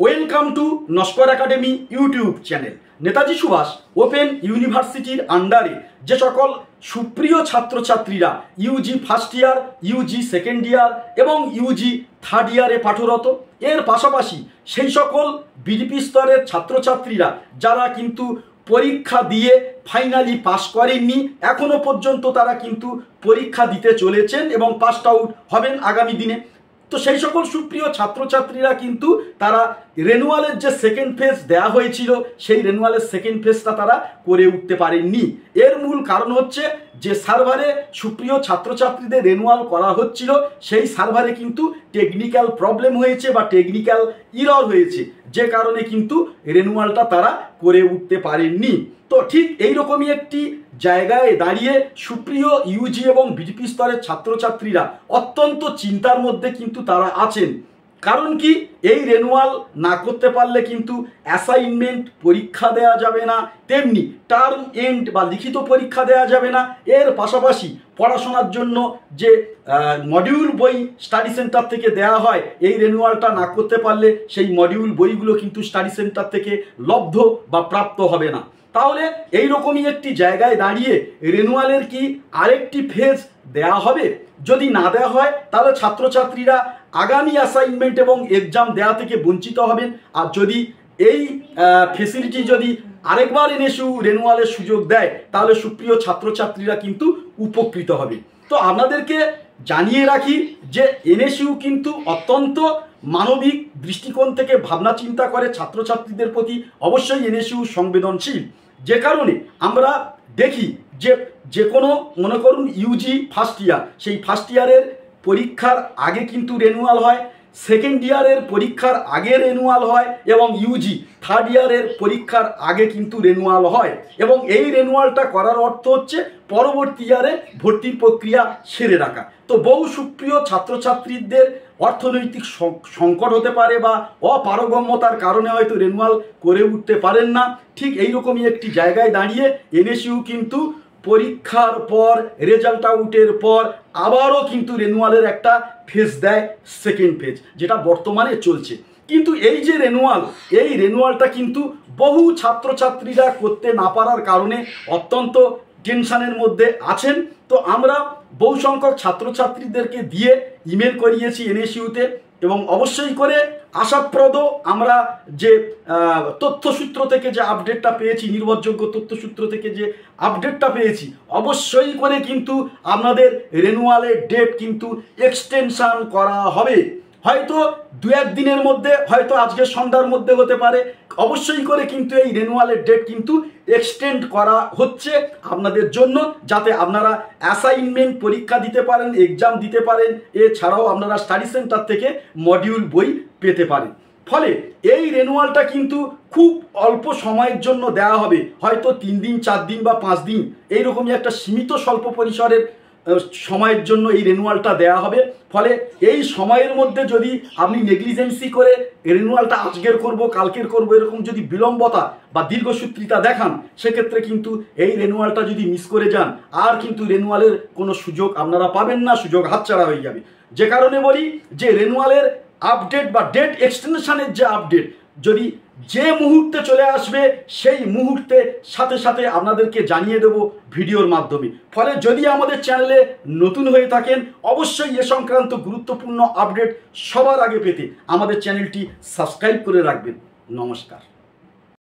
Welcome to Naskar academy YouTube channel. Netaji Subhash open ইউনিভার্সিটির আন্ডারে যে সকল সুপ্রিয় ছাত্রছাত্রীরা UG first year, UG second year এবং ইউজি থার্ড ইয়ারে পাঠরত, এর পাশাপাশি সেই সকল বিডিপি স্তরের ছাত্রছাত্রীরা যারা কিন্তু পরীক্ষা দিয়ে ফাইনালি পাস করেননি, এখনো পর্যন্ত তারা কিন্তু পরীক্ষা দিতে চলেছেন এবং পাসড আউট হবেন আগামী দিনে। তো সেই সকল সুপ্রিয় ছাত্রছাত্রীরা কিন্তু তারা রেনুয়ালের যে সেকেন্ড ফেজ দেওয়া হয়েছিল সেই রেনুয়ালের সেকেন্ড ফেজটা তারা করে উঠতে পারেননি। এর মূল কারণ হচ্ছে যে সার্ভারে সুপ্রিয় ছাত্রছাত্রীদের রেনুয়াল করা হচ্ছিল সেই সার্ভারে কিন্তু টেকনিক্যাল প্রবলেম হয়েছে বা টেকনিক্যাল ইরর হয়েছে, যে কারণে কিন্তু রেনুয়ালটা তারা করে উঠতে পারেননি। তো ঠিক এইরকমই একটি জায়গায় দাঁড়িয়ে সুপ্রিয় ইউজি এবং বিডিপি স্তরের ছাত্রছাত্রীরা অত্যন্ত চিন্তার মধ্যে কিন্তু তারা আছেন। কারণ কি, এই রেনুয়াল না করতে পারলে কিন্তু অ্যাসাইনমেন্ট পরীক্ষা দেওয়া যাবে না, তেমনি টার্ম এন্ড বা লিখিত পরীক্ষা দেওয়া যাবে না। এর পাশাপাশি পড়াশোনার জন্য যে মডিউল বই স্টাডি সেন্টার থেকে দেওয়া হয়, এই রেনুয়ালটা না করতে পারলে সেই মডিউল বইগুলো কিন্তু স্টাডি সেন্টার থেকে লব্ধ বা প্রাপ্ত হবে না। তাহলে এই রকমই একটি জায়গায় দাঁড়িয়ে রেনুয়ালের কি আরেকটি ফেজ দেয়া হবে? যদি না দেওয়া হয় তাহলে ছাত্রছাত্রীরা আগামী অ্যাসাইনমেন্ট এবং এক্সাম দেওয়া থেকে বঞ্চিত হবেন। আর যদি এই ফেসিলিটি যদি আরেকবার এনএসইউ রেনুয়ালের সুযোগ দেয় তাহলে সুপ্রিয় ছাত্রছাত্রীরা কিন্তু উপকৃত হবে। তো আপনাদেরকে জানিয়ে রাখি যে এনএসইউ কিন্তু অত্যন্ত মানবিক দৃষ্টিকোণ থেকে ভাবনা চিন্তা করে ছাত্রছাত্রীদের প্রতি। অবশ্যই এনএসইউ সংবেদনশীল, যে কারণে আমরা দেখি যে কোনো মনে করুন ইউজি ফার্স্ট ইয়ার, সেই ফার্স্ট ইয়ারের পরীক্ষার আগে কিন্তু রেনুয়াল হয়, সেকেন্ড ইয়ারের পরীক্ষার আগে রেনুয়াল হয় এবং ইউজি থার্ড ইয়ারের পরীক্ষার আগে কিন্তু রেনুয়াল হয়। এবং এই রেনুয়ালটা করার অর্থ হচ্ছে পরবর্তী ইয়ারে ভর্তির প্রক্রিয়া সেরে রাখা। তো বহু সুপ্রিয় ছাত্রছাত্রীদের অর্থনৈতিক সংকট হতে পারে বা অপারগম্যতার কারণে হয়তো রেনুয়াল করে উঠতে পারেন না। ঠিক এইরকমই একটি জায়গায় দাঁড়িয়ে এনএসইউ কিন্তু পরীক্ষার পর রেজাল্ট আউটের পর আবারও কিন্তু রেনুয়ালের একটা ফেজ দেয়, সেকেন্ড ফেজ, যেটা বর্তমানে চলছে। কিন্তু এই যে রেনুয়াল, এই রেনুয়ালটা কিন্তু বহু ছাত্রছাত্রীরা করতে না পারার কারণে অত্যন্ত টেনশনের মধ্যে আছেন। তো আমরা বহু সংখ্যক ছাত্রছাত্রীদেরকে দিয়ে ইমেল করিয়েছি এনএসইউতে এবং অবশ্যই করে আশাপ্রদ আমরা যে তথ্যসূত্র থেকে যে আপডেটটা পেয়েছি, নির্ভরযোগ্য তথ্যসূত্র থেকে যে আপডেটটা পেয়েছি, অবশ্যই করে কিন্তু আপনাদের রেনুয়ালের ডেট কিন্তু এক্সটেনশন করা হবে। হয়তো দু এক দিনের মধ্যে, হয়তো আজকের সন্ধ্যার মধ্যে হতে পারে। অবশ্যই করে কিন্তু এই রেনুয়ালের ডেট কিন্তু এক্সটেন্ড করা হচ্ছে আপনাদের জন্য, যাতে আপনারা অ্যাসাইনমেন্ট পরীক্ষা দিতে পারেন, এক্সাম দিতে পারেন, এছাড়াও আপনারা স্টাডি সেন্টার থেকে মডিউল বই পেতে পারেন। ফলে এই রেনুয়ালটা কিন্তু খুব অল্প সময়ের জন্য দেওয়া হবে, হয়তো 3 দিন 4 দিন বা 5 দিন, এইরকমই একটা সীমিত স্বল্প পরিসরের সময়ের জন্য এই রেনুয়ালটা দেওয়া হবে। ফলে এই সময়ের মধ্যে যদি আপনি নেগলিজেন্সি করে রেনুয়ালটা আজকের করব কালকের করব এরকম যদি বিলম্বতা বা দীর্ঘসূত্রিতা দেখান, সেক্ষেত্রে কিন্তু এই রেনুয়ালটা যদি মিস করে যান আর কিন্তু রেনুয়ালের কোনো সুযোগ আপনারা পাবেন না, সুযোগ হাতছাড়া হয়ে যাবে। যে কারণে বলি যে রেনুয়ালের আপডেট বা ডেট এক্সটেনশনের যে আপডেট যদি যে মুহূর্তে চলে আসবে সেই মুহূর্তে সাথে সাথে আপনাদেরকে জানিয়ে দেব ভিডিওর মাধ্যমে। ফলে যদি আমাদের চ্যানেলে নতুন হয়ে থাকেন অবশ্যই এ সংক্রান্ত গুরুত্বপূর্ণ আপডেট সবার আগে পেতে আমাদের চ্যানেলটি সাবস্ক্রাইব করে রাখবেন। নমস্কার।